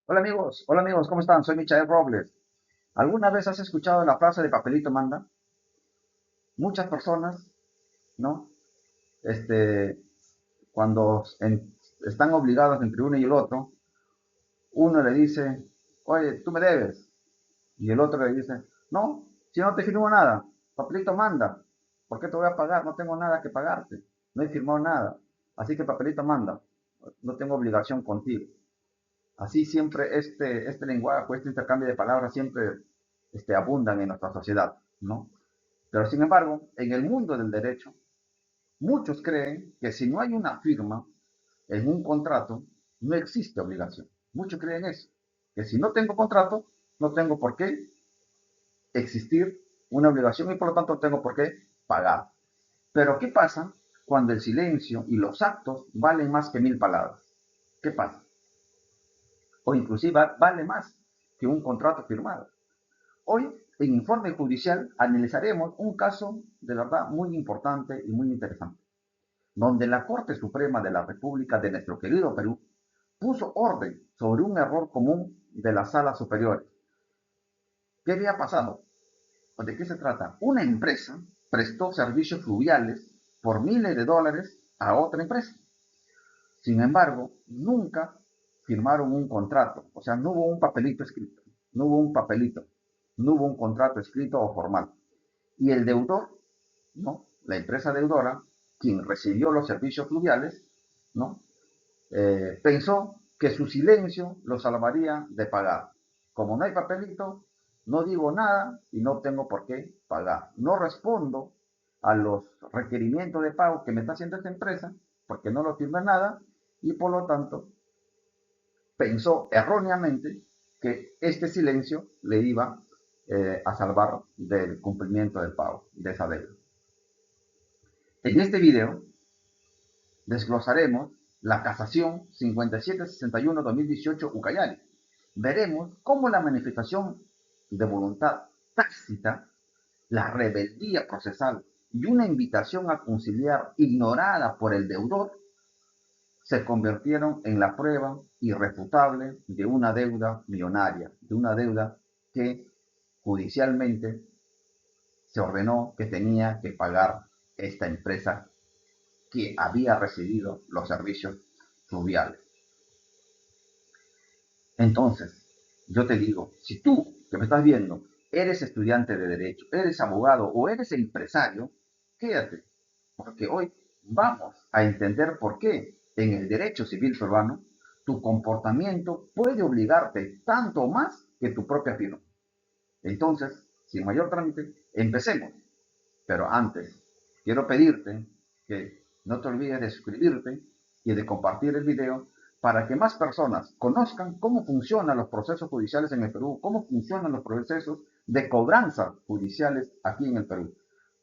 Hola amigos, ¿cómo están? Soy Michael Robles. ¿Alguna vez has escuchado la frase de papelito manda? Muchas personas, ¿no? Este, cuando están obligados entre uno y el otro, uno le dice, oye, tú me debes. Y el otro le dice, no, si no te firmo nada, papelito manda. ¿Por qué te voy a pagar? No tengo nada que pagarte. No he firmado nada. Así que papelito manda. No tengo obligación contigo. Así siempre este lenguaje, este intercambio de palabras siempre abundan en nuestra sociedad, ¿no? Pero sin embargo, en el mundo del derecho, muchos creen que si no hay una firma en un contrato, no existe obligación. Muchos creen eso, que si no tengo contrato, no tengo por qué existir una obligación y por lo tanto no tengo por qué pagar. Pero ¿qué pasa cuando el silencio y los actos valen más que mil palabras? ¿Qué pasa? O inclusive vale más que un contrato firmado. Hoy, en Informe Judicial, analizaremos un caso de verdad muy importante y muy interesante, donde la Corte Suprema de la República de nuestro querido Perú puso orden sobre un error común de las salas superiores. ¿Qué había pasado? ¿De qué se trata? Una empresa prestó servicios fluviales por miles de dólares a otra empresa. Sin embargo, nunca firmaron un contrato, o sea, no hubo un papelito escrito, no hubo un papelito, no hubo un contrato escrito o formal. Y el deudor, ¿no? La empresa deudora, quien recibió los servicios fluviales, ¿no? Pensó que su silencio lo salvaría de pagar. Como no hay papelito, no digo nada y no tengo por qué pagar. No respondo a los requerimientos de pago que me está haciendo esta empresa porque no lo firma nada y por lo tanto pensó erróneamente que este silencio le iba a salvar del cumplimiento del pago de esa deuda. En este video desglosaremos la casación 5761-2018 Ucayali. Veremos cómo la manifestación de voluntad tácita, la rebeldía procesal y una invitación a conciliar ignorada por el deudor se convirtieron en la prueba irrefutable de una deuda millonaria, de una deuda que judicialmente se ordenó que tenía que pagar esta empresa que había recibido los servicios fluviales. Entonces, yo te digo, si tú que me estás viendo eres estudiante de derecho, eres abogado o eres empresario, quédate, porque hoy vamos a entender por qué en el derecho civil peruano tu comportamiento puede obligarte tanto más que tu propia firma. Entonces, sin mayor trámite, empecemos. Pero antes, quiero pedirte que no te olvides de suscribirte y de compartir el video para que más personas conozcan cómo funcionan los procesos judiciales en el Perú, cómo funcionan los procesos de cobranza judiciales aquí en el Perú,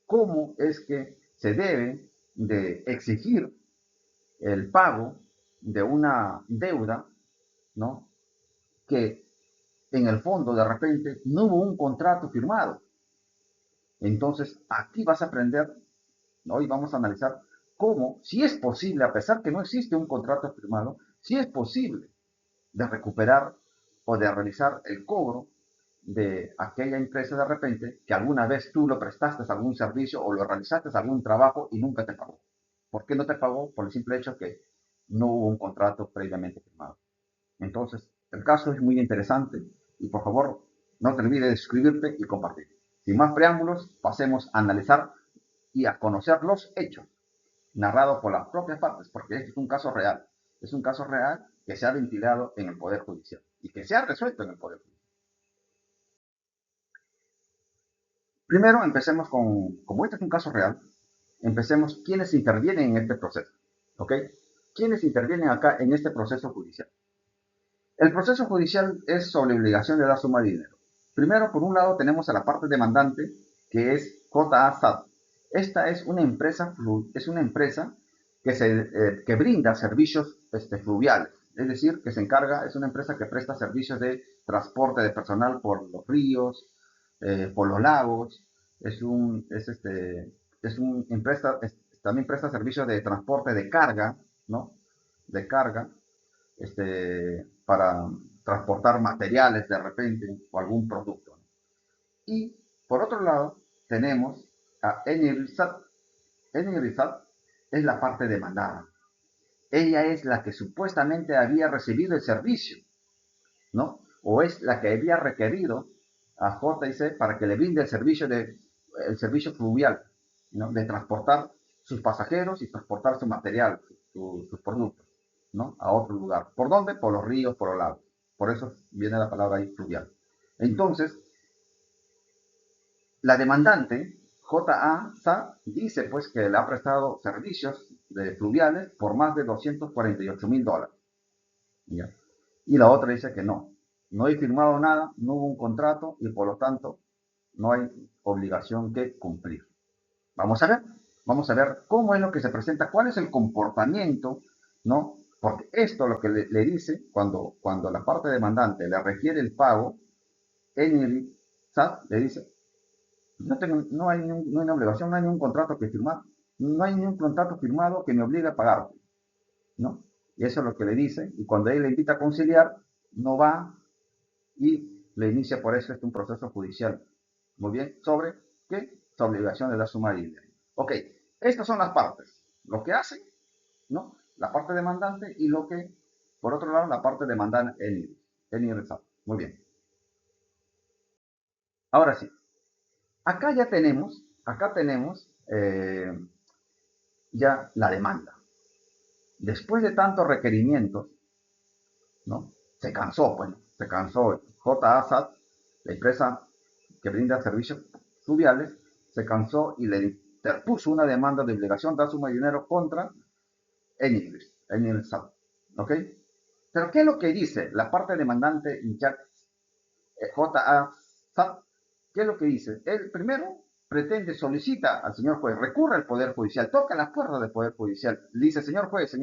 cómo es que se debe de exigir el pago de una deuda, ¿no? Que en el fondo de repente no hubo un contrato firmado. Entonces, aquí vas a aprender. Hoy vamos a analizar cómo, si es posible, a pesar que no existe un contrato firmado, si es posible de recuperar o de realizar el cobro de aquella empresa de repente que alguna vez tú lo prestaste algún servicio o lo realizaste algún trabajo y nunca te pagó. ¿Por qué no te pagó? Por el simple hecho que no hubo un contrato previamente firmado. Entonces, el caso es muy interesante y por favor no te olvides de suscribirte y compartir. Sin más preámbulos, pasemos a analizar y a conocer los hechos narrados por las propias partes, porque este es un caso real. Es un caso real que se ha ventilado en el Poder Judicial y que se ha resuelto en el Poder Judicial. Primero, empecemos como este es un caso real, empecemos quiénes intervienen en este proceso. ¿Ok? ¿Quiénes intervienen acá en este proceso judicial? El proceso judicial es sobre obligación de dar suma de dinero. Primero, por un lado, tenemos a la parte demandante, que es JASAT. Esta es una empresa que brinda servicios fluviales, es decir, que se encarga, es una empresa que presta servicios de transporte de personal por los ríos, por los lagos, también presta servicios de transporte de carga, ¿no? De carga, para, transportar materiales de repente o algún producto. Y por otro lado, tenemos a Enirisat. Enirisat es la parte demandada. Ella es la que supuestamente había recibido el servicio, ¿no? O es la que había requerido a JC para que le brinde el servicio fluvial, ¿no? De transportar sus pasajeros y transportar su material, sus productos, ¿no? A otro lugar. ¿Por dónde? Por los ríos, por los lagos. Por eso viene la palabra ahí fluvial. Entonces, la demandante, JA dice pues que le ha prestado servicios de fluviales por más de $248,000. ¿Ya? Y la otra dice que no he firmado nada, no hubo un contrato y por lo tanto no hay obligación que cumplir. Vamos a ver, vamos a ver cómo es lo que se presenta, cuál es el comportamiento, ¿no? Porque esto lo que le dice cuando la parte demandante le requiere el pago, el SAT le dice, no hay una obligación, no hay ningún contrato que firmar, no hay ningún contrato firmado que me obligue a pagar, ¿no? Y eso es lo que le dice, y cuando él le invita a conciliar, no va y le inicia por eso un proceso judicial. Muy bien, ¿sobre qué? Su obligación de la suma de dinero. Ok, estas son las partes, lo que hace, ¿no? La parte demandante y lo que, por otro lado, la parte demandante en ingresado. Muy bien. Ahora sí, acá tenemos ya la demanda. Después de tantos requerimientos, ¿no? Se cansó JASAT, la empresa que brinda servicios fluviales, se cansó y le interpuso una demanda de obligación de suma de dinero contra Enilsat, ¿ok? Pero ¿qué es lo que dice la parte demandante JASAT? ¿Qué es lo que dice? Él primero solicita al señor juez, recurre al Poder Judicial, toca las puertas del Poder Judicial, le dice, señor juez,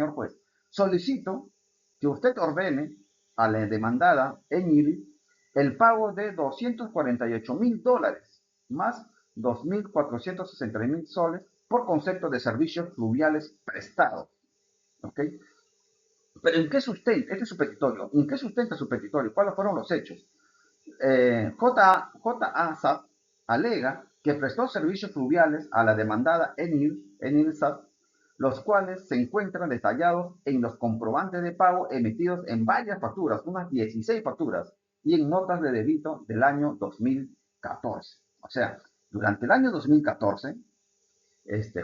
solicito que usted ordene a la demandada Enil el pago de $248,000 más 2.463 soles por concepto de servicios fluviales prestados. ¿Ok? Pero ¿en qué sustenta? Este es su petitorio. ¿En qué sustenta su petitorio? ¿Cuáles fueron los hechos? JASAT alega que prestó servicios fluviales a la demandada Enilsat, los cuales se encuentran detallados en los comprobantes de pago emitidos en varias facturas, unas 16 facturas, y en notas de débito del año 2014. O sea, durante el año 2014,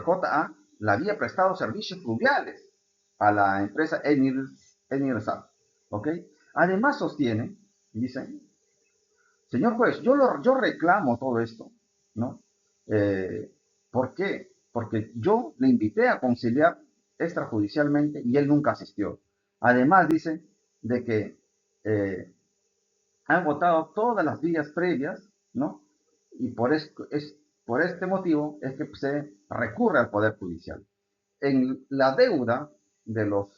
JA le había prestado servicios fluviales a la empresa Enilsat. ¿Ok? Además sostiene, dice, señor juez, yo reclamo todo esto, ¿no? ¿Por qué? Porque yo le invité a conciliar extrajudicialmente y él nunca asistió. Además dice de que han votado todas las vías previas, ¿no? Y por este motivo es que se recurre al Poder Judicial. En la deuda de los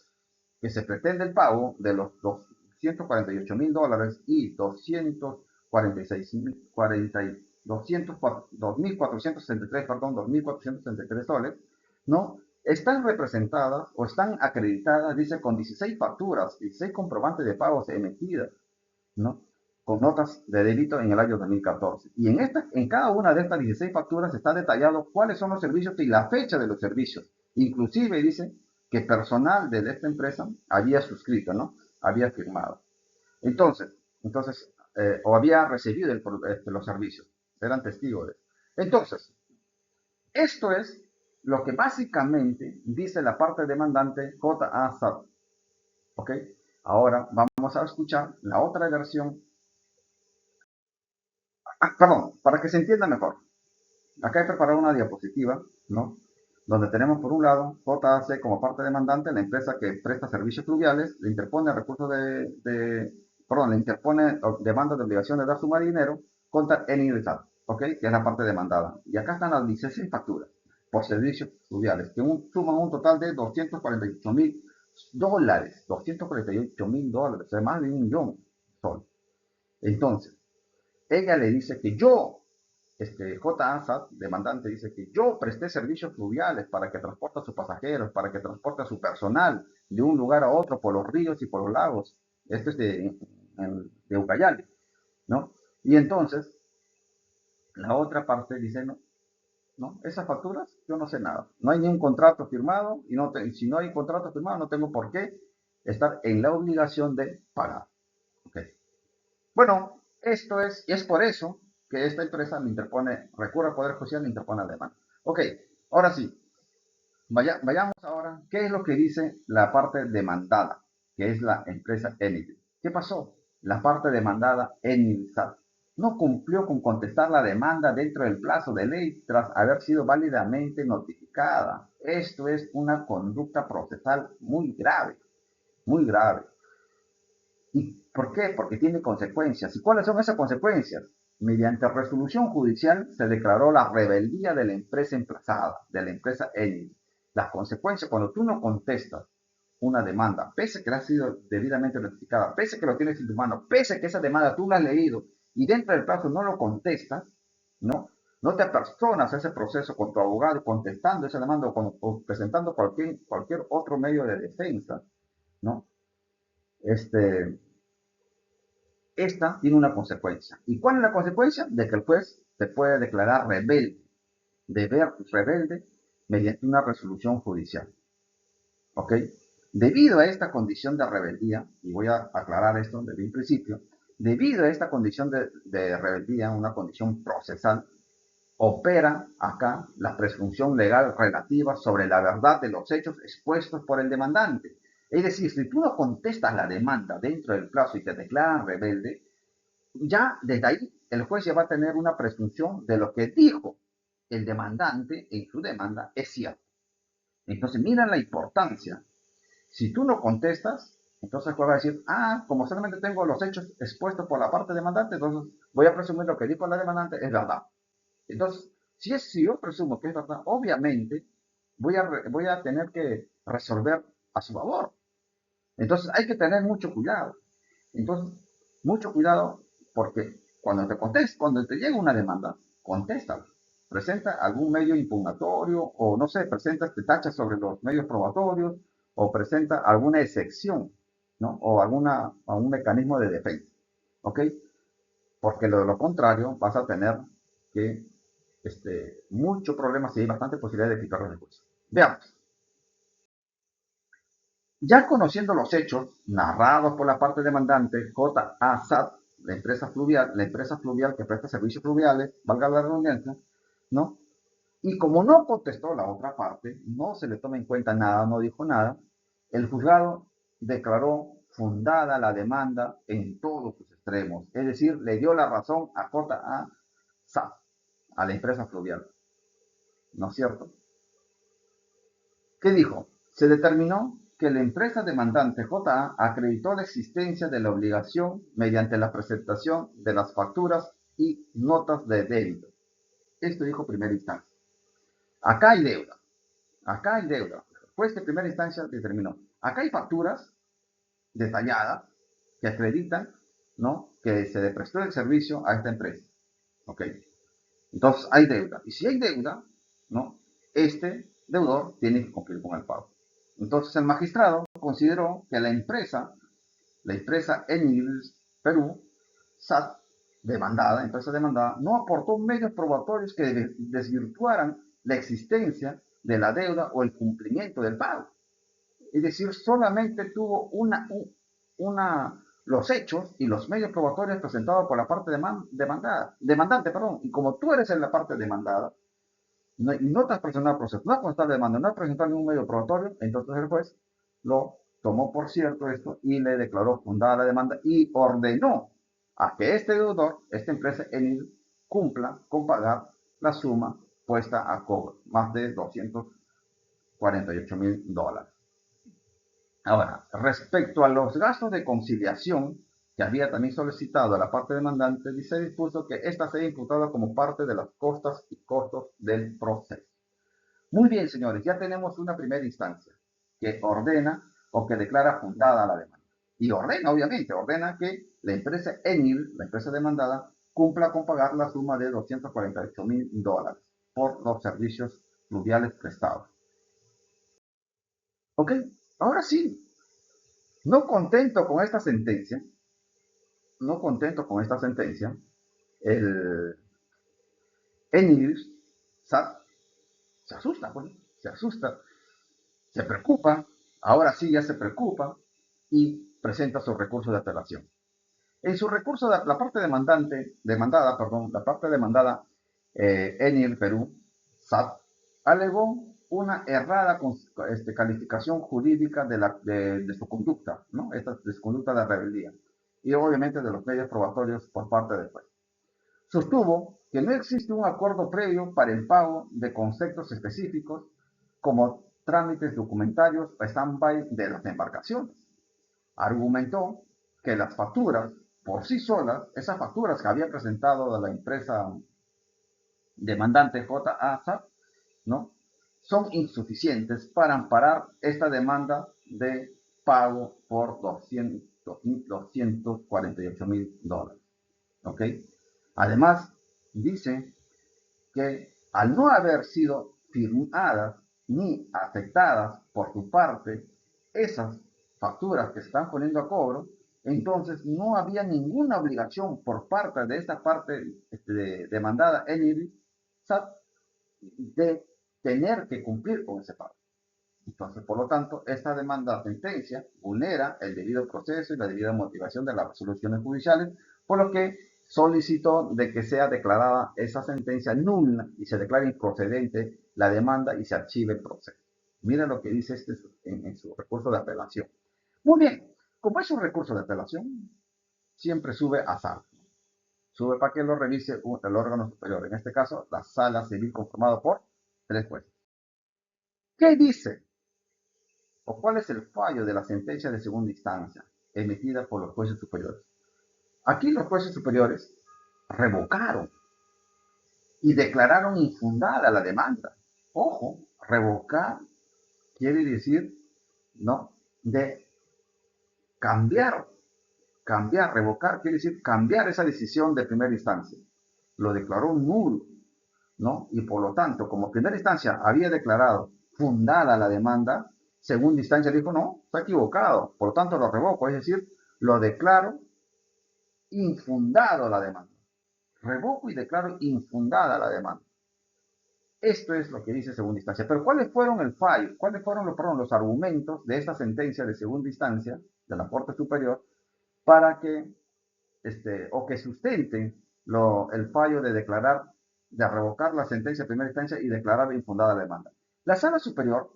que se pretende el pago de los $248,000 y 2.463, soles, ¿no? Están representadas o están acreditadas, dice, con 16 facturas, 16 comprobantes de pagos emitidas, ¿no? Con notas de débito en el año 2014. Y en cada una de estas 16 facturas está detallado cuáles son los servicios y la fecha de los servicios. Inclusive dice que personal de esta empresa había suscrito, ¿no? Había firmado. O había recibido los servicios. Eran testigos de eso. Entonces, esto es lo que básicamente dice la parte demandante JASAT. ¿Ok? Ahora vamos a escuchar la otra versión. Perdón, para que se entienda mejor. Acá he preparado una diapositiva, ¿no? Donde tenemos por un lado JAC como parte demandante, la empresa que presta servicios fluviales, le interpone recursos le interpone demanda de obligación de dar suma de dinero contra Enilsat, ¿ok? Que es la parte demandada. Y acá están las 16 facturas por servicios fluviales, que suman un total de $248,000. $248,000, o sea, más de 1 millón son. Entonces, ella le dice que JASAT, demandante, dice que yo presté servicios fluviales para que transporte a sus pasajeros, para que transporte a su personal de un lugar a otro por los ríos y por los lagos. Esto es de Ucayali, ¿no? Y entonces, la otra parte dice, no, no, esas facturas yo no sé nada. No hay ni un contrato firmado y si no hay contrato firmado no tengo por qué estar en la obligación de pagar. Okay. Bueno, es por eso que esta empresa me interpone, recurre al Poder Judicial, me interpone la demanda. Ok, ahora sí, vayamos ahora, ¿qué es lo que dice la parte demandada? Que es la empresa Enel. ¿Qué pasó? La parte demandada Enilsat no cumplió con contestar la demanda dentro del plazo de ley tras haber sido válidamente notificada. Esto es una conducta procesal muy grave, muy grave. ¿Y por qué? Porque tiene consecuencias. ¿Y cuáles son esas consecuencias? Mediante resolución judicial se declaró la rebeldía de la empresa emplazada, de la empresa Enel. Las consecuencias, cuando tú no contestas una demanda, pese a que ha sido debidamente notificada, pese a que lo tienes en tu mano, pese a que esa demanda tú la has leído y dentro del plazo no lo contestas, ¿no? No te apersonas a ese proceso con tu abogado contestando esa demanda o presentando cualquier otro medio de defensa, ¿no? Esta tiene una consecuencia. ¿Y cuál es la consecuencia? De que el juez te puede declarar rebelde, rebelde mediante una resolución judicial. ¿Ok? Debido a esta condición de rebeldía, y voy a aclarar esto desde un principio, debido a esta condición de rebeldía, una condición procesal, opera acá la presunción legal relativa sobre la verdad de los hechos expuestos por el demandante. Es decir, si tú no contestas la demanda dentro del plazo y te declaran rebelde, ya desde ahí el juez ya va a tener una presunción de lo que dijo el demandante en su demanda es cierto. Entonces, mira la importancia. Si tú no contestas, entonces el juez va a decir, como solamente tengo los hechos expuestos por la parte demandante, entonces voy a presumir lo que dijo la demandante es verdad. Entonces, si yo presumo que es verdad, obviamente voy a tener que resolver a su favor. Entonces, hay que tener mucho cuidado. Entonces, mucho cuidado porque cuando te llega una demanda, contesta. Presenta algún medio impugnatorio o no sé, te tacha sobre los medios probatorios o presenta alguna excepción, ¿no? O algún mecanismo de defensa, ¿ok? Porque de lo contrario vas a tener que muchos problemas y hay bastante posibilidad de quitar los recursos. Veamos. Ya conociendo los hechos narrados por la parte demandante, JASAT, la empresa fluvial que presta servicios fluviales, valga la redundancia, ¿no? Y como no contestó la otra parte, no se le toma en cuenta nada, no dijo nada, el juzgado declaró fundada la demanda en todos sus extremos, es decir, le dio la razón a JASAT, a la empresa fluvial, ¿no es cierto? ¿Qué dijo? Se determinó que la empresa demandante JA acreditó la existencia de la obligación mediante la presentación de las facturas y notas de débito. Esto dijo primera instancia. Acá hay deuda. Acá hay deuda. El juez de primera instancia determinó. Acá hay facturas detalladas que acreditan, ¿no?, que se le prestó el servicio a esta empresa. ¿Ok? Entonces hay deuda. Y si hay deuda, ¿no?, este deudor tiene que cumplir con el pago. Entonces el magistrado consideró que la empresa Enel Perú, SAT, empresa demandada, no aportó medios probatorios que desvirtuaran la existencia de la deuda o el cumplimiento del pago. Es decir, solamente tuvo los hechos y los medios probatorios presentados por la parte demandante, y como tú eres en la parte demandada, no te has presentado el proceso, no has presentado la demanda, no has presentado ningún medio probatorio, entonces el juez lo tomó por cierto esto y le declaró fundada la demanda y ordenó a que este deudor, esta empresa Enel, cumpla con pagar la suma puesta a cobro, más de $248,000. Ahora, respecto a los gastos de conciliación que había también solicitado a la parte demandante, se dispuso que ésta sea imputada como parte de las costas y costos del proceso. Muy bien, señores, ya tenemos una primera instancia que ordena o que declara fundada la demanda. Y ordena que la empresa Enel, la empresa demandada, cumpla con pagar la suma de $248,000 por los servicios fluviales prestados. Ok, ahora sí, no contento con esta sentencia, no contento con esta sentencia, el Enilius SAT se asusta, pues, se asusta, se preocupa, ahora sí ya se preocupa y presenta su recurso de apelación. En su recurso, la parte la parte demandada Enil Perú, SAT, alegó una errada calificación jurídica de su conducta, ¿no? De su conducta de rebeldía, y obviamente de los medios probatorios por parte del juez. Sostuvo que no existe un acuerdo previo para el pago de conceptos específicos como trámites documentarios o stand-by de las embarcaciones. Argumentó que las facturas por sí solas, esas facturas que había presentado de la empresa demandante JASA, ¿no? Son insuficientes para amparar esta demanda de pago por $248,000. ¿Ok? Además, dice que al no haber sido firmadas ni aceptadas por su parte esas facturas que se están poniendo a cobro, entonces no había ninguna obligación por parte de esta parte demandada en el SAT de tener que cumplir con ese pago. Entonces, por lo tanto, esta demanda sentencia vulnera el debido proceso y la debida motivación de las resoluciones judiciales, por lo que solicitó de que sea declarada esa sentencia nula y se declare improcedente la demanda y se archive el proceso. Mira lo que dice en su recurso de apelación. Muy bien, como es un recurso de apelación, siempre sube a sala. Sube para que lo revise el órgano superior, en este caso la sala civil conformada por 3 jueces. ¿Qué dice o cuál es el fallo de la sentencia de segunda instancia emitida por los jueces superiores? Aquí los jueces superiores revocaron y declararon infundada la demanda. Ojo, revocar quiere decir, ¿no? De cambiar, revocar quiere decir cambiar esa decisión de primera instancia. Lo declaró nulo, ¿no? Y por lo tanto, como primera instancia había declarado fundada la demanda, segunda instancia dijo, no, está equivocado, por lo tanto lo revoco, es decir, lo declaro infundado la demanda. Revoco y declaro infundada la demanda. Esto es lo que dice segunda instancia. Pero ¿cuáles fueron el fallo? ¿Cuáles fueron los argumentos de esta sentencia de segunda instancia de la Corte Superior para que, o que sustenten el fallo de declarar, de revocar la sentencia de primera instancia y declarar infundada la demanda? La Sala Superior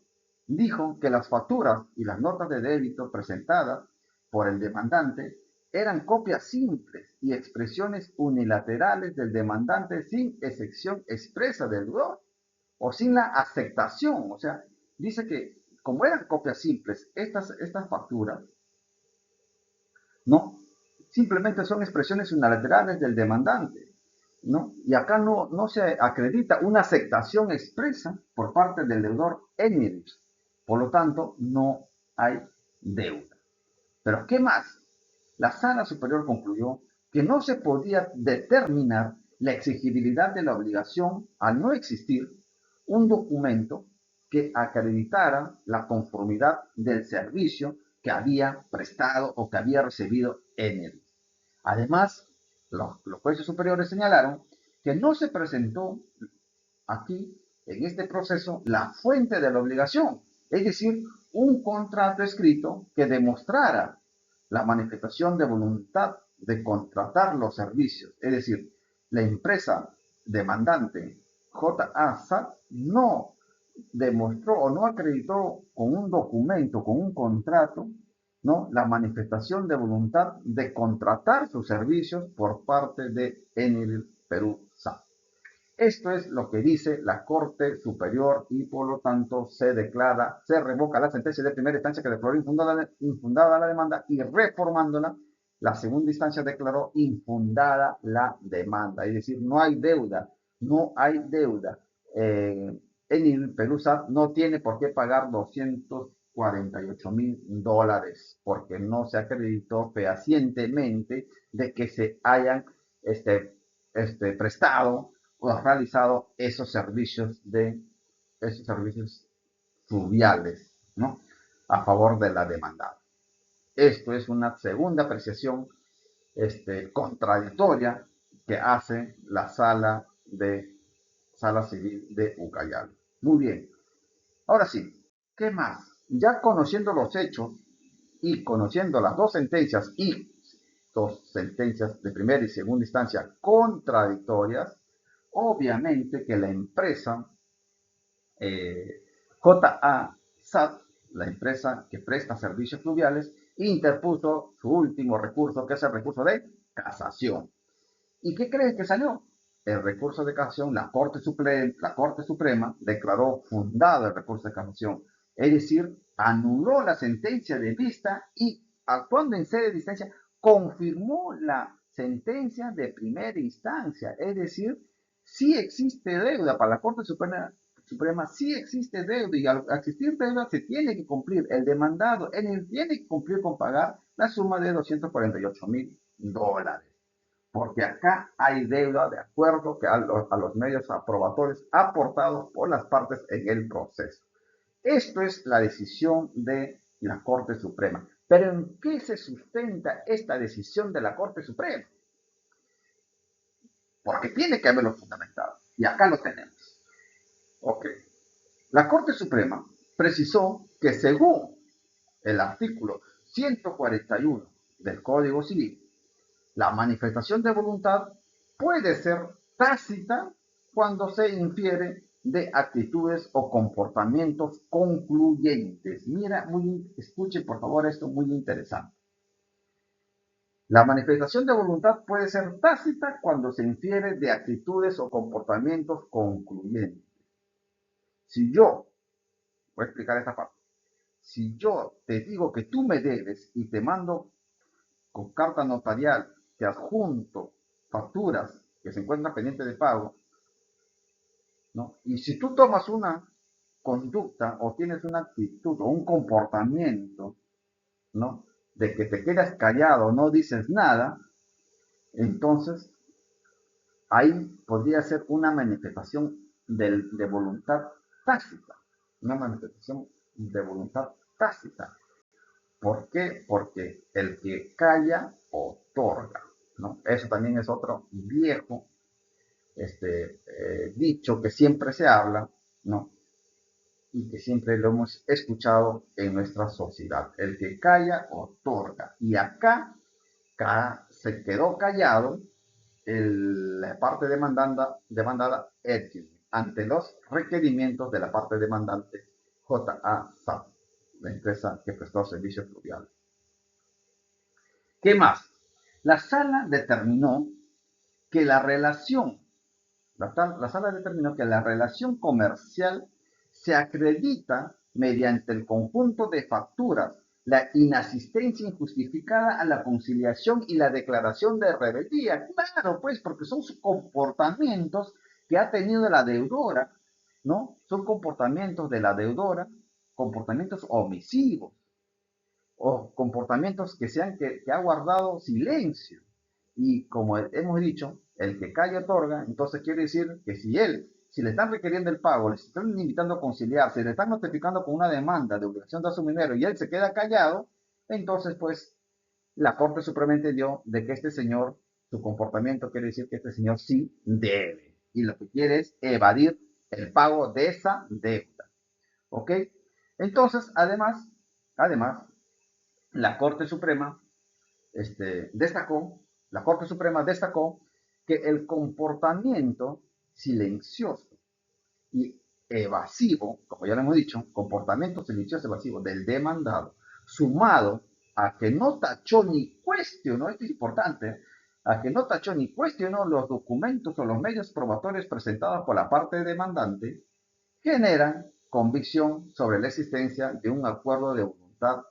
dijo que las facturas y las notas de débito presentadas por el demandante eran copias simples y expresiones unilaterales del demandante sin excepción expresa del deudor o sin la aceptación. O sea, dice que como eran copias simples, estas facturas, ¿no? Simplemente son expresiones unilaterales del demandante, ¿no? Y acá no se acredita una aceptación expresa por parte del deudor Emirates. Por lo tanto, no hay deuda. Pero, ¿qué más? La Sala Superior concluyó que no se podía determinar la exigibilidad de la obligación al no existir un documento que acreditara la conformidad del servicio que había prestado o que había recibido en él. Además, los jueces superiores señalaron que no se presentó aquí, en este proceso, la fuente de la obligación, es decir, un contrato escrito que demostrara la manifestación de voluntad de contratar los servicios. Es decir, la empresa demandante JASAT no demostró o no acreditó con un documento, con un contrato, ¿no? La manifestación de voluntad de contratar sus servicios por parte de Enel Perú SAT. Esto es lo que dice la Corte Superior y por lo tanto se revoca la sentencia de primera instancia que declaró infundada la demanda y reformándola, la segunda instancia declaró infundada la demanda. Es decir, no hay deuda, no hay deuda. En el Perú SAT no tiene por qué pagar $248,000 porque no se acreditó fehacientemente de que se hayan prestado o ha realizado esos servicios fluviales, ¿no? A favor de la demandada. Esto es una segunda apreciación contradictoria que hace la sala civil de Ucayali. Muy bien. Ahora sí, ¿qué más? Ya conociendo los hechos y conociendo las dos sentencias de primera y segunda instancia contradictorias, obviamente que la empresa JA-SAT, la empresa que presta servicios fluviales, interpuso su último recurso, que es el recurso de casación. ¿Y qué crees que salió? El recurso de casación, la Corte Suprema declaró fundado el recurso de casación, es decir, anuló la sentencia de vista y, actuando en sede de instancia, confirmó la sentencia de primera instancia, es decir, sí existe deuda para la Corte Suprema, sí existe deuda y al existir deuda se tiene que cumplir, el demandado él tiene que cumplir con pagar la suma de $248,000, porque acá hay deuda de acuerdo que a los medios aprobatorios aportados por las partes en el proceso. Esto es la decisión de la Corte Suprema. Pero ¿en qué se sustenta esta decisión de la Corte Suprema? Porque tiene que haberlo fundamentado. Y acá lo tenemos. Ok. La Corte Suprema precisó que según el artículo 141 del Código Civil, la manifestación de voluntad puede ser tácita cuando se infiere de actitudes o comportamientos concluyentes. Mira, escuche por favor esto muy interesante. La manifestación de voluntad puede ser tácita cuando se infiere de actitudes o comportamientos concluyentes. Si yo, voy a explicar esta parte, si yo te digo que tú me debes y te mando con carta notarial, te adjunto facturas que se encuentran pendientes de pago, ¿no? Y si tú tomas una conducta o tienes una actitud o un comportamiento, ¿no? De que te quedas callado, no dices nada, entonces ahí podría ser una manifestación de voluntad tácita, una manifestación de voluntad tácita. ¿Por qué? Porque el que calla otorga, ¿no? Eso también es otro viejo dicho que siempre se habla, ¿no? Y que siempre lo hemos escuchado en nuestra sociedad. El que calla otorga. Y acá se quedó callado la parte demandada Edging ante los requerimientos de la parte demandante JA-SAP, la empresa que prestó servicios fluviales. ¿Qué más? La sala determinó que la sala determinó que la relación comercial se acredita mediante el conjunto de facturas, la inasistencia injustificada a la conciliación y la declaración de rebeldía. Claro, pues, porque son sus comportamientos que ha tenido la deudora, ¿no? Son comportamientos de la deudora, comportamientos omisivos o comportamientos que ha guardado silencio. Y como hemos dicho, el que calla otorga, entonces quiere decir que si le están requiriendo el pago, le están invitando a conciliar, se le están notificando con una demanda de obligación de su dinero y él se queda callado, entonces pues la Corte Suprema entendió de que este señor, su comportamiento quiere decir que este señor sí debe. Y lo que quiere es evadir el pago de esa deuda. ¿Ok? Entonces, además, la Corte Suprema destacó, la Corte Suprema destacó que el comportamiento silencioso y evasivo, como ya lo hemos dicho, comportamiento silencioso y evasivo del demandado, sumado a que no tachó ni cuestionó, esto es importante, a que no tachó ni cuestionó los documentos o los medios probatorios presentados por la parte demandante, generan convicción sobre la existencia de un acuerdo de voluntad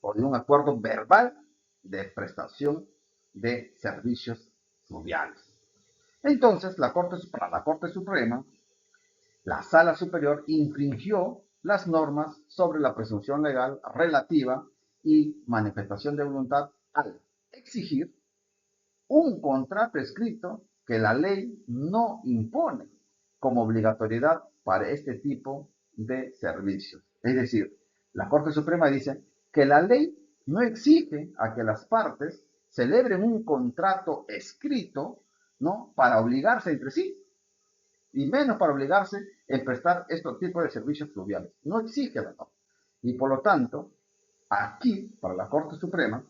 o de un acuerdo verbal de prestación de servicios fluviales. Entonces, para la Corte Suprema, la Sala Superior infringió las normas sobre la presunción legal relativa y manifestación de voluntad al exigir un contrato escrito que la ley no impone como obligatoriedad para este tipo de servicios. Es decir, la Corte Suprema dice que la ley no exige a que las partes celebren un contrato escrito, ¿no? Para obligarse entre sí, y menos para obligarse en prestar estos tipos de servicios fluviales. No existe la norma. Y por lo tanto, aquí, para la Corte Suprema,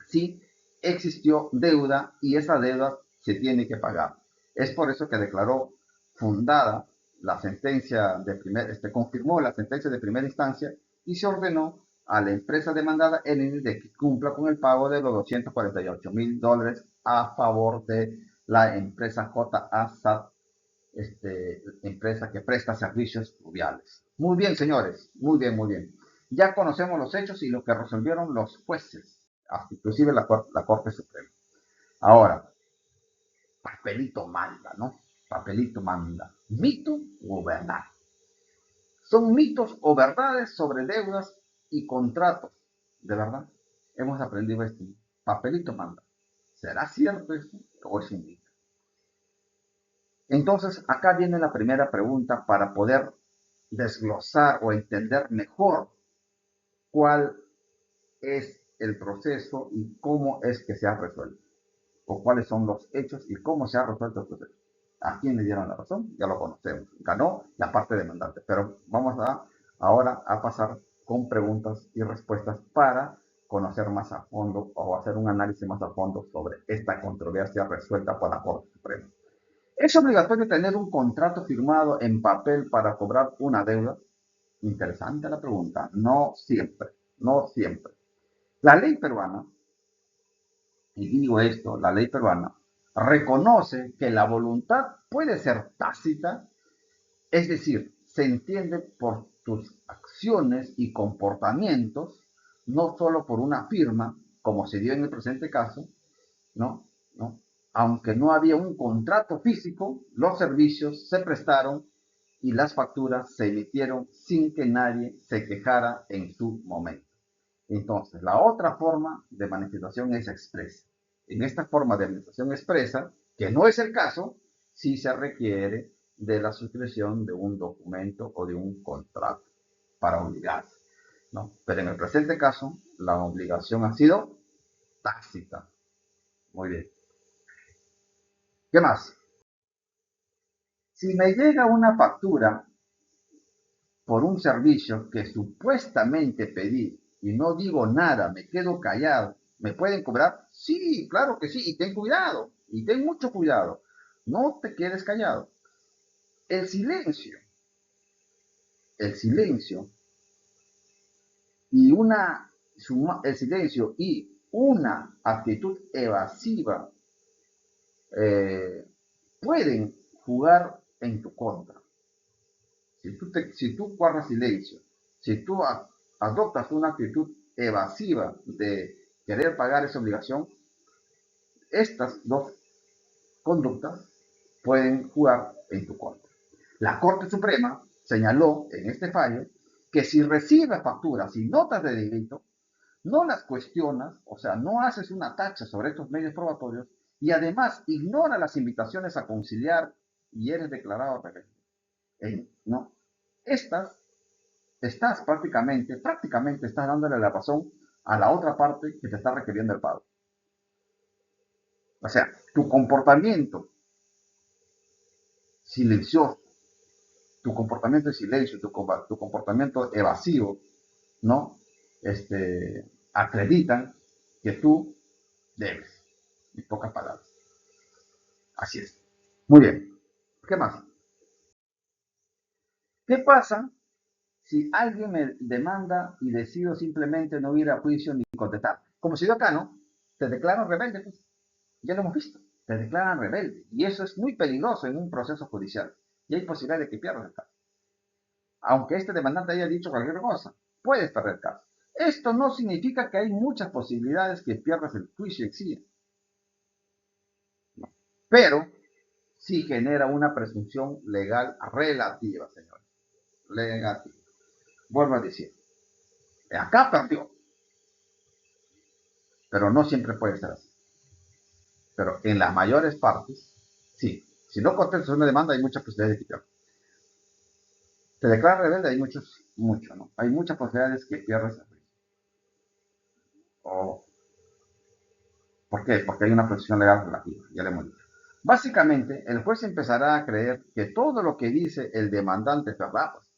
sí existió deuda y esa deuda se tiene que pagar. Es por eso que declaró fundada la sentencia de confirmó la sentencia de primera instancia y se ordenó a la empresa demandada Enel de que cumpla con el pago de los $248,000 a favor de la empresa JASAT, empresa que presta servicios fluviales. Muy bien, señores, muy bien, muy bien. Ya conocemos los hechos y lo que resolvieron los jueces, hasta inclusive la Corte Suprema. Ahora, papelito manda, ¿no? Papelito manda. ¿Mito o verdad? Son mitos o verdades sobre deudas y contratos. ¿De verdad? Hemos aprendido esto. Papelito manda. ¿Será cierto esto o es un mito? Entonces, acá viene la primera pregunta para poder desglosar o entender mejor cuál es el proceso y cómo es que se ha resuelto, o cuáles son los hechos y cómo se ha resuelto el proceso. ¿A quién le dieron la razón? Ya lo conocemos. Ganó la parte demandante, pero vamos ahora a pasar con preguntas y respuestas para conocer más a fondo o hacer un análisis más a fondo sobre esta controversia resuelta por la Corte Suprema. ¿Es obligatorio tener un contrato firmado en papel para cobrar una deuda? Interesante la pregunta. No siempre, no siempre. La ley peruana, y digo esto, la ley peruana reconoce que la voluntad puede ser tácita, es decir, se entiende por tus acciones y comportamientos, no solo por una firma, como se dio en el presente caso, ¿no? ¿No? Aunque no había un contrato físico, los servicios se prestaron y las facturas se emitieron sin que nadie se quejara en su momento. Entonces, la otra forma de manifestación es expresa. En esta forma de manifestación expresa, que no es el caso, sí se requiere de la suscripción de un documento o de un contrato para obligarse, ¿no? Pero en el presente caso, la obligación ha sido tácita. Muy bien. ¿Qué más? Si me llega una factura por un servicio que supuestamente pedí y no digo nada, me quedo callado, ¿me pueden cobrar? Sí, claro que sí, y ten cuidado, y ten mucho cuidado. No te quedes callado. El silencio, el silencio y el silencio y una actitud evasiva eh, pueden jugar en tu contra. Si tú guardas silencio, si tú adoptas una actitud evasiva de querer pagar esa obligación, estas dos conductas pueden jugar en tu contra. La Corte Suprema señaló en este fallo que si recibes facturas y notas de delito, no las cuestionas, o sea, no haces una tacha sobre estos medios probatorios y además ignora las invitaciones a conciliar y eres declarado rebelde. ¿No? Estas estás prácticamente estás dándole la razón a la otra parte que te está requiriendo el pago. O sea, tu comportamiento silencioso, tu comportamiento de silencio, tu comportamiento evasivo, ¿no? Acreditan que tú debes, en pocas palabras. Así es. Muy bien. ¿Qué más? ¿Qué pasa si alguien me demanda y decido simplemente no ir a juicio ni contestar? Como si yo acá, ¿no? Te declaro rebelde, pues. Ya lo hemos visto. Te declaran rebelde. Y eso es muy peligroso en un proceso judicial. Y hay posibilidad de que pierdas el caso. Aunque este demandante haya dicho cualquier cosa, puedes perder el caso. Esto no significa que hay muchas posibilidades que pierdas el juicio en sí. No. Pero sí genera una presunción legal relativa, señores. Negativa. Vuelvo a decir. Acá perdió. Pero no siempre puede ser así. Pero en las mayores partes, sí. Si no contestas una demanda, hay muchas posibilidades de que pierdas. Te declara rebelde, hay mucho, ¿no? Hay muchas posibilidades que pierdas el juicio. Oh. ¿Por qué? Porque hay una posición legal relativa, ya le hemos dicho. Básicamente, el juez empezará a creer que todo lo que dice el demandante es verdad, pues,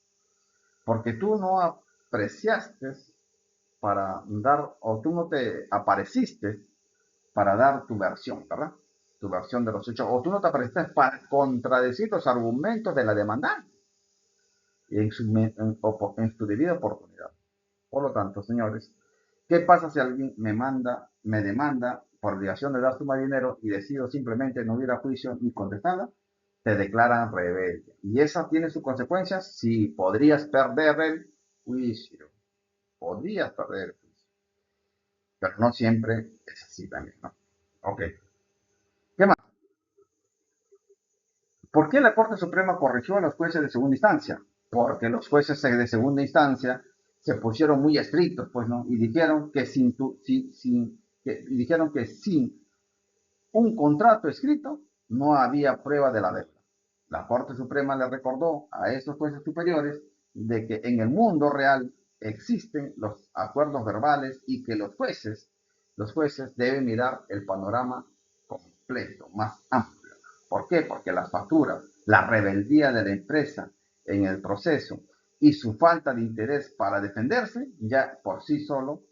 porque tú no apreciaste para dar, o tú no te apareciste para dar tu versión, ¿verdad? Tu versión de los hechos, o tú no te apareciste para contradecir los argumentos de la demandante en su debida oportunidad. Por lo tanto, señores, ¿qué pasa si alguien me demanda por obligación de dar suma de dinero y decido simplemente no ir a juicio ni contestarla? Te declaran rebelde. ¿Y esa tiene sus consecuencias? Sí, podrías perder el juicio. Podrías perder el juicio. Pero no siempre es así también, ¿no? Ok. ¿Qué más? ¿Por qué la Corte Suprema corrigió a los jueces de segunda instancia? Porque los jueces de segunda instancia se pusieron muy estrictos, pues, ¿no? Y dijeron que sin un contrato escrito no había prueba de la deuda. La Corte Suprema le recordó a esos jueces superiores de que en el mundo real existen los acuerdos verbales y que los jueces deben mirar el panorama completo, más amplio. ¿Por qué? Porque las facturas, la rebeldía de la empresa en el proceso y su falta de interés para defenderse, ya por sí solo,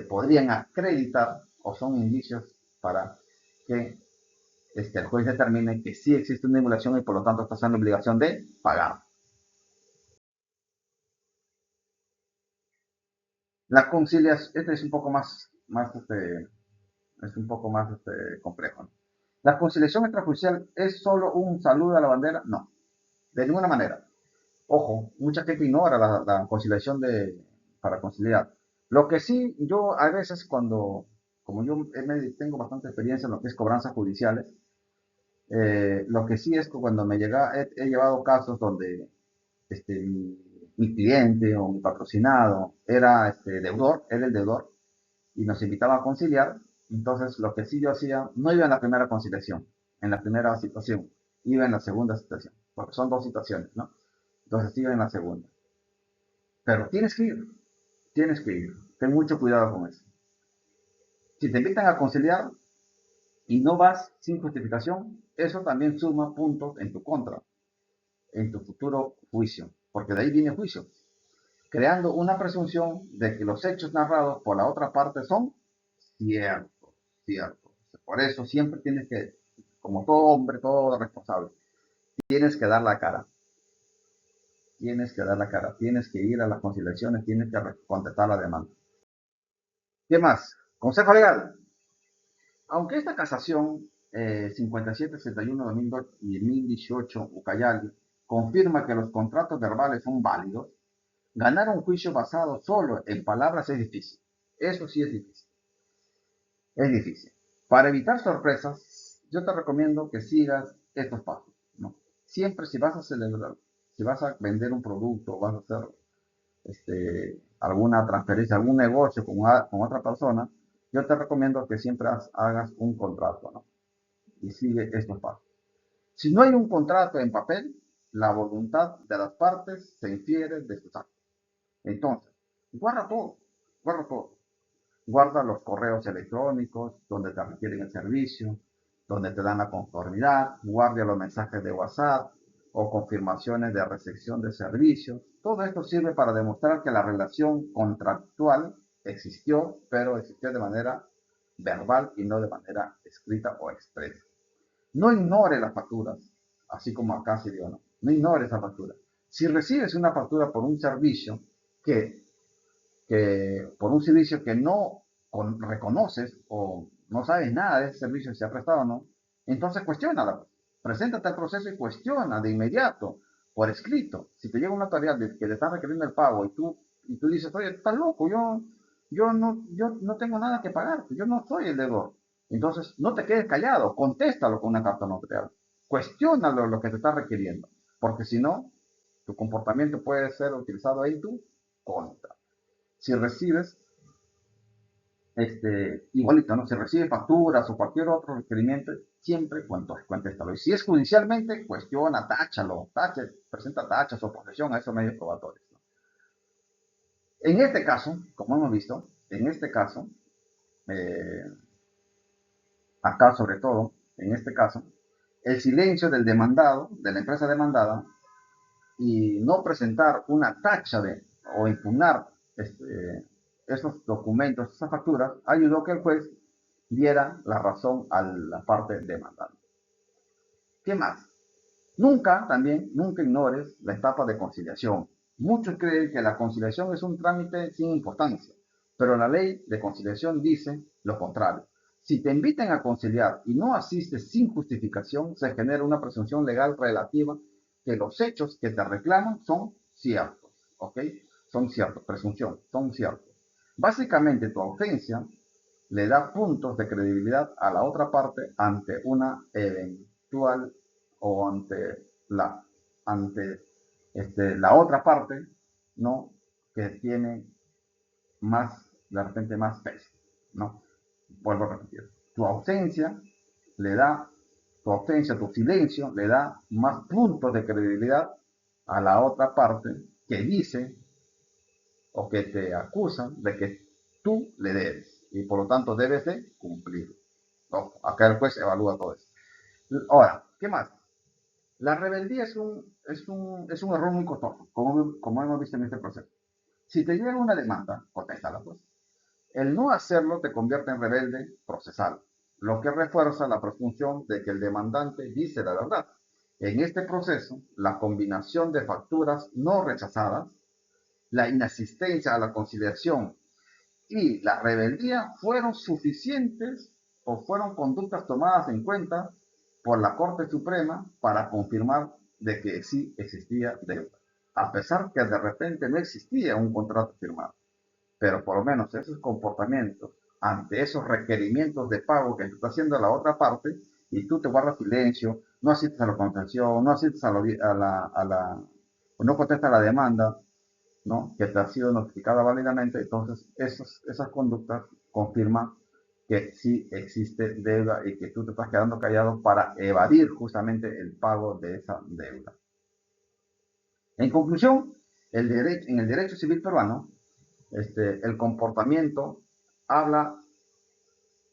podrían acreditar o son indicios para que el juez determine que sí existe una emulación y por lo tanto está en la obligación de pagar. La conciliación, este es un poco es un poco más complejo, ¿no? ¿La conciliación extrajudicial es solo un saludo a la bandera? No, de ninguna manera. Ojo, mucha gente ignora la conciliación para conciliar. Lo que sí, yo a veces como yo tengo bastante experiencia en lo que es cobranzas judiciales, lo que sí es que cuando he llevado casos donde mi cliente o mi patrocinado era el deudor y nos invitaba a conciliar, entonces lo que sí yo hacía, no iba en la primera conciliación, en la primera situación, iba en la segunda situación, porque son dos situaciones, ¿no? Entonces iba en la segunda. Pero tienes que ir, ten mucho cuidado con eso. Si te invitan a conciliar y no vas sin justificación, eso también suma puntos en tu contra, en tu futuro juicio, porque de ahí viene el juicio, creando una presunción de que los hechos narrados por la otra parte son ciertos, ciertos. Por eso siempre tienes que, como todo hombre, todo responsable, tienes que dar la cara, tienes que ir a las conciliaciones, tienes que contestar la demanda. ¿Qué más? Consejo legal. Aunque esta casación 5761-2018 Ucayali confirma que los contratos verbales son válidos, ganar un juicio basado solo en palabras es difícil. Eso sí es difícil. Es difícil. Para evitar sorpresas, yo te recomiendo que sigas estos pasos, ¿no? Siempre si vas a celebrar, si vas a vender un producto, vas a hacer alguna transferencia, algún negocio con otra persona, yo te recomiendo que siempre hagas un contrato, ¿no? Y sigue estos pasos. Si no hay un contrato en papel, la voluntad de las partes se infiere de sus actos. Entonces, guarda todo, guarda todo. Guarda los correos electrónicos donde te requieren el servicio, donde te dan la conformidad, guarda los mensajes de WhatsApp o confirmaciones de recepción de servicios. Todo esto sirve para demostrar que la relación contractual existió, pero existió de manera verbal y no de manera escrita o expresa. No ignore las facturas, así como acá se dio, ¿no? No ignores esa factura. Si recibes una factura por un servicio que por un servicio que no reconoces o no sabes nada de ese servicio, si se ha prestado o no, entonces cuestiónala. Preséntate al proceso y cuestiona de inmediato, por escrito. Si te llega una tarea que te está requiriendo el pago y tú dices, oye, estás loco, yo no tengo nada que pagarte, yo no soy el deudor. Entonces, no te quedes callado, contéstalo con una carta notarial. Cuestiónalo lo que te está requiriendo, porque si no, tu comportamiento puede ser utilizado en tu contra. Si recibes, igualito, ¿no? Si recibes facturas o cualquier otro requerimiento, siempre contéstalo. Y si es judicialmente, cuestiona, presenta tachas o posesión a esos medios probatorios, ¿no? En este caso, como hemos visto, en este caso, eh, acá sobre todo, en este caso, el silencio del demandado, de la empresa demandada, y no presentar una tacha o impugnar esos documentos, esas facturas, ayudó que el juez diera la razón a la parte demandante. ¿Qué más? Nunca ignores la etapa de conciliación. Muchos creen que la conciliación es un trámite sin importancia, pero la ley de conciliación dice lo contrario. Si te invitan a conciliar y no asistes sin justificación, se genera una presunción legal relativa que los hechos que te reclaman son ciertos, ¿ok? Son ciertos, presunción, son ciertos. Básicamente tu ausencia le da puntos de credibilidad a la otra parte ante una eventual o ante la otra parte, ¿no? Que tiene de repente más peso, ¿no? Vuelvo a repetir, le da, tu silencio le da más puntos de credibilidad a la otra parte que dice o que te acusan de que tú le debes y por lo tanto debes de cumplir. ¿No? Acá el juez evalúa todo eso. Ahora, ¿qué más? La rebeldía es un error muy costoso, como hemos visto en este proceso. Si te llega una demanda, contéstala pues. El no hacerlo te convierte en rebelde procesal, lo que refuerza la presunción de que el demandante dice la verdad. En este proceso, la combinación de facturas no rechazadas, la inasistencia a la conciliación y la rebeldía fueron suficientes o fueron conductas tomadas en cuenta por la Corte Suprema para confirmar de que sí existía deuda, a pesar que de repente no existía un contrato firmado. Pero por lo menos esos comportamientos ante esos requerimientos de pago que está haciendo la otra parte y tú te guardas silencio, no asistes a la contención, no asistes no contestas a la demanda, ¿no? Que te ha sido notificada válidamente, entonces esas conductas confirman que sí existe deuda y que tú te estás quedando callado para evadir justamente el pago de esa deuda. En conclusión, en el derecho civil peruano, el comportamiento habla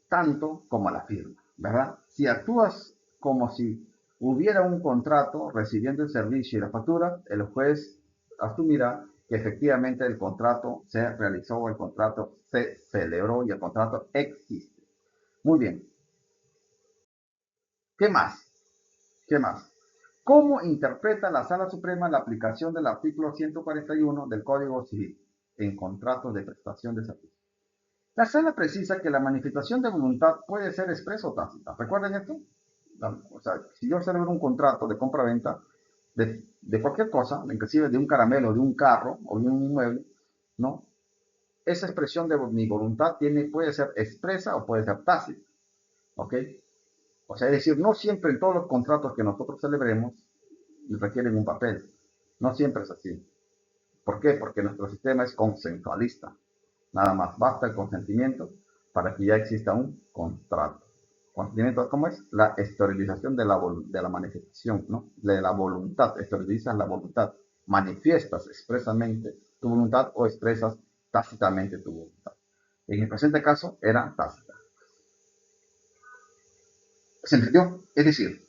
tanto como la firma, ¿verdad? Si actúas como si hubiera un contrato recibiendo el servicio y la factura, el juez asumirá que efectivamente el contrato se realizó, el contrato se celebró y el contrato existe. Muy bien. ¿Qué más? ¿Qué más? ¿Cómo interpreta la Sala Suprema la aplicación del artículo 141 del Código Civil en contratos de prestación de servicios? La sala precisa que la manifestación de voluntad puede ser expresa o tácita. ¿Recuerden esto? O sea, si yo celebro un contrato de compra-venta de cualquier cosa, inclusive de un caramelo, de un carro o de un inmueble, ¿no? Esa expresión de mi voluntad puede ser expresa o puede ser tácita. ¿Ok? O sea, es decir, no siempre en todos los contratos que nosotros celebremos requieren un papel. No siempre es así. ¿Por qué? Porque nuestro sistema es consensualista. Nada más basta el consentimiento para que ya exista un contrato. Consentimiento, ¿cómo es? La esterilización de la manifestación, ¿no? De la voluntad. Esterilizas la voluntad. Manifiestas expresamente tu voluntad o expresas tácitamente tu voluntad. En el presente caso era tácita. ¿Se entendió? Es decir,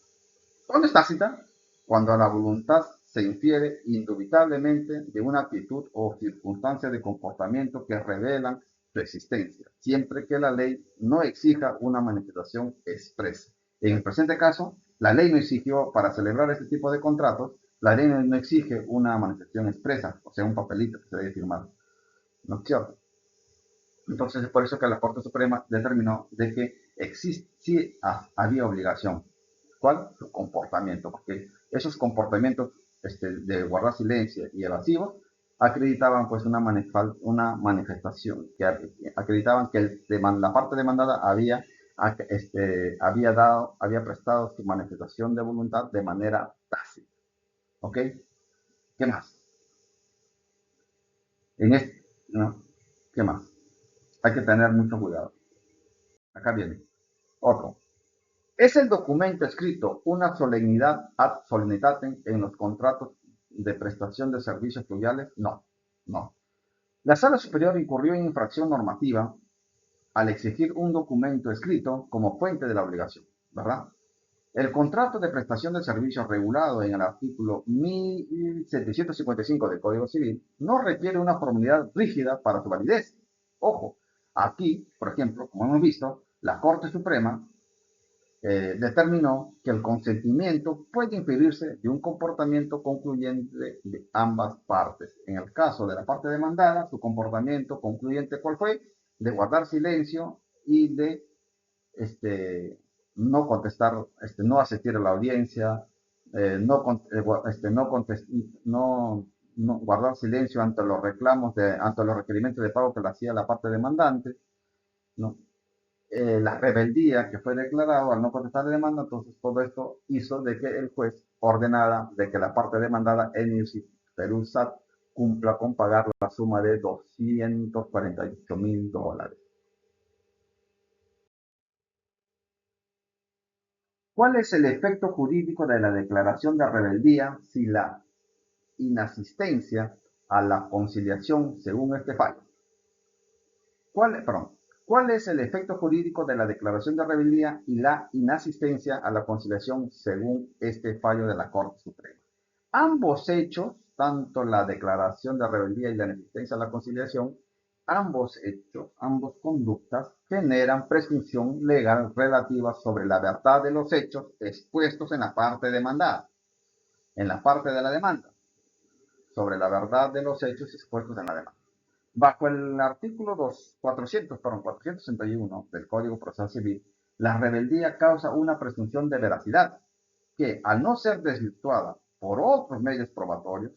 ¿cuándo es tácita? Cuando la voluntad se infiere indubitablemente de una actitud o circunstancia de comportamiento que revelan su existencia, siempre que la ley no exija una manifestación expresa. En el presente caso, la ley no exigió, para celebrar este tipo de contratos, la ley no exige una manifestación expresa, o sea, un papelito que se debe firmar. ¿No es cierto? Entonces es por eso que la Corte Suprema determinó de que sí había obligación. ¿Cuál? Su comportamiento, porque esos comportamientos de guardar silencio y evasivos acreditaban pues una manifestación, que acreditaban que la parte demandada había prestado su manifestación de voluntad de manera tácita. ¿Ok? ¿Qué más? ¿No? ¿Qué más? Hay que tener mucho cuidado. Acá viene. Otro. ¿Es el documento escrito una solemnidad ad solemnitatem en los contratos de prestación de servicios fluviales? No, no. La Sala Superior incurrió en infracción normativa al exigir un documento escrito como fuente de la obligación, ¿verdad? El contrato de prestación de servicios regulado en el artículo 1755 del Código Civil no requiere una formalidad rígida para su validez. Ojo, aquí, por ejemplo, como hemos visto, la Corte Suprema determinó que el consentimiento puede inferirse de un comportamiento concluyente de ambas partes. En el caso de la parte demandada, su comportamiento concluyente, ¿cuál fue? De guardar silencio y de no contestar, no asistir a la audiencia, no guardar silencio ante los reclamos, ante los requerimientos de pago que le hacía la parte demandante, ¿no? La rebeldía que fue declarado al no contestar la demanda, entonces todo esto hizo de que el juez ordenara de que la parte demandada, ENIRSI Perú SAT, cumpla con pagar la suma de $248,000. ¿Cuál es el efecto jurídico de la declaración de rebeldía si la inasistencia a la conciliación según este fallo? ¿Cuál es el efecto jurídico de la declaración de rebeldía y la inasistencia a la conciliación según este fallo de la Corte Suprema? Ambos hechos, tanto la declaración de rebeldía y la inasistencia a la conciliación, ambos hechos, ambas conductas generan presunción legal relativa sobre la verdad de los hechos expuestos en la parte demandada, en la parte de la demanda, sobre la verdad de los hechos expuestos en la demanda. Bajo el artículo 461 del Código Procesal Civil, la rebeldía causa una presunción de veracidad que, al no ser desvirtuada por otros medios probatorios,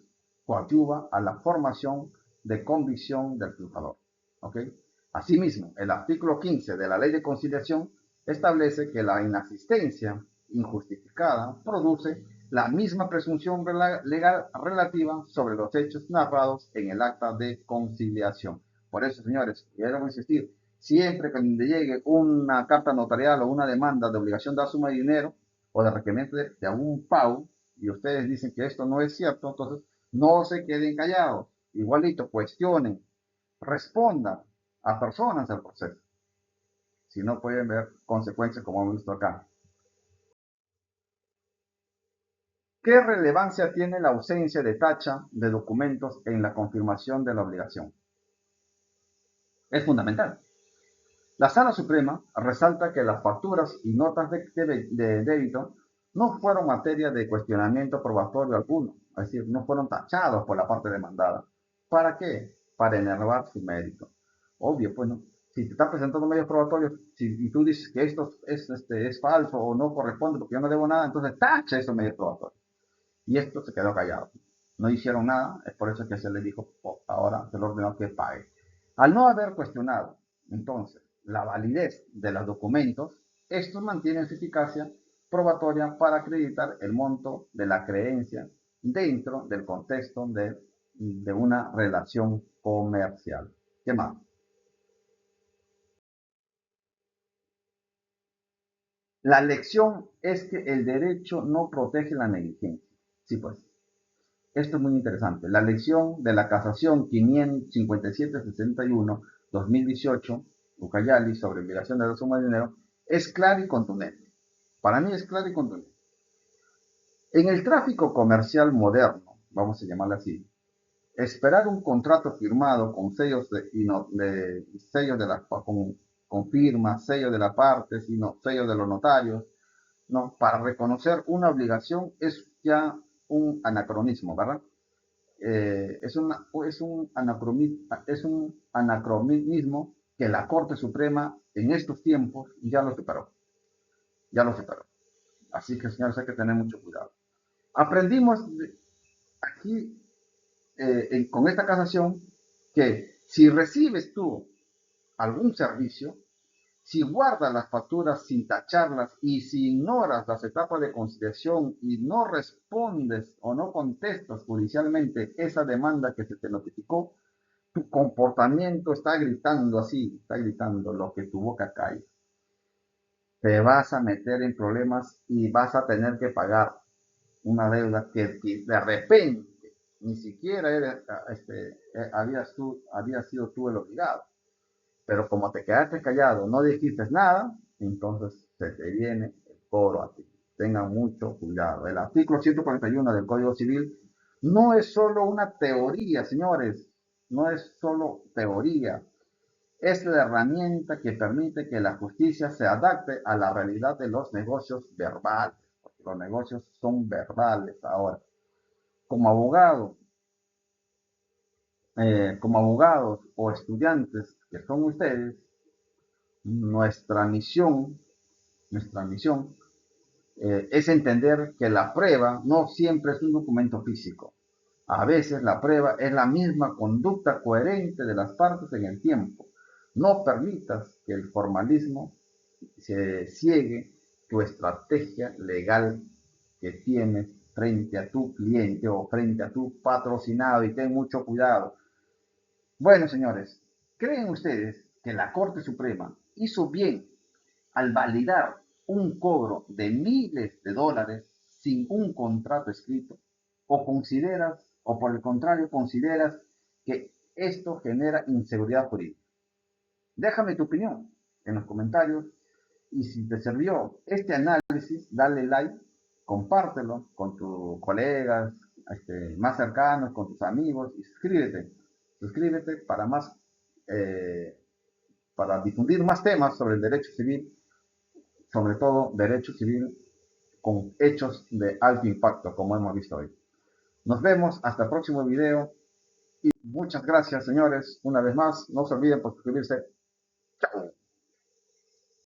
coadyuva a la formación de convicción del triunfador. ¿Okay? Asimismo, el artículo 15 de la Ley de Conciliación establece que la inasistencia injustificada produce la misma presunción legal relativa sobre los hechos narrados en el acta de conciliación. Por eso, señores, quiero insistir, siempre que llegue una carta notarial o una demanda de obligación de dar suma de dinero o de requerimiento de algún pago, y ustedes dicen que esto no es cierto, entonces no se queden callados, igualito, cuestionen, respondan a personas del proceso, si no pueden ver consecuencias como hemos visto acá. ¿Qué relevancia tiene la ausencia de tacha de documentos en la confirmación de la obligación? Es fundamental. La Sala Suprema resalta que las facturas y notas de débito no fueron materia de cuestionamiento probatorio alguno, es decir, no fueron tachados por la parte demandada. ¿Para qué? Para enervar su mérito. Obvio, pues no. Si te están presentando medios probatorios y tú dices que esto es falso o no corresponde porque yo no debo nada, entonces tacha esos medios probatorios. Y esto se quedó callado. No hicieron nada, es por eso que se le dijo, oh, ahora se le ordenó que pague. Al no haber cuestionado, entonces, la validez de los documentos, estos mantienen su eficacia probatoria para acreditar el monto de la creencia dentro del contexto de una relación comercial. ¿Qué más? La lección es que el derecho no protege la negligencia. Sí, pues. Esto es muy interesante. La lección de la casación 557-61-2018, Ucayali, sobre obligación de la suma de dinero, es clara y contundente. Para mí es clara y contundente. En el tráfico comercial moderno, vamos a llamarlo así, esperar un contrato firmado con sellos sellos de la con firma, sellos de la parte, sellos de los notarios, ¿no? Para reconocer una obligación es ya un anacronismo, ¿verdad? Es un anacronismo que la Corte Suprema en estos tiempos ya lo superó. Ya lo superó. Así que, señores, hay que tener mucho cuidado. Aprendimos aquí con esta casación que si recibes tú algún servicio, si guardas las facturas sin tacharlas y si ignoras las etapas de conciliación y no respondes o no contestas judicialmente esa demanda que se te notificó, tu comportamiento está gritando así, está gritando lo que tu boca cae. Te vas a meter en problemas y vas a tener que pagar una deuda que de repente ni siquiera habías sido tú el obligado. Pero como te quedaste callado, no dijiste nada, entonces se te viene el cobro a ti. Tengan mucho cuidado. El artículo 141 del Código Civil no es solo una teoría, señores, no es solo teoría, es la herramienta que permite que la justicia se adapte a la realidad de los negocios verbales, porque los negocios son verbales ahora. Como abogado, como abogados o estudiantes que son ustedes, nuestra misión, nuestra misión es entender que la prueba no siempre es un documento físico. A veces la prueba es la misma conducta coherente de las partes en el tiempo. No permitas que el formalismo se ciegue tu estrategia legal que tienes frente a tu cliente o frente a tu patrocinado, y ten mucho cuidado. Bueno, señores, ¿creen ustedes que la Corte Suprema hizo bien al validar un cobro de miles de dólares sin un contrato escrito? ¿O consideras, o por el contrario, consideras que esto genera inseguridad jurídica? Déjame tu opinión en los comentarios, y si te sirvió este análisis, dale like, compártelo con tus colegas más cercanos, con tus amigos, y suscríbete eh, para difundir más temas sobre el derecho civil, sobre todo derecho civil con hechos de alto impacto, como hemos visto hoy. Nos vemos hasta el próximo video y muchas gracias, señores. Una vez más, no se olviden por suscribirse. Chao.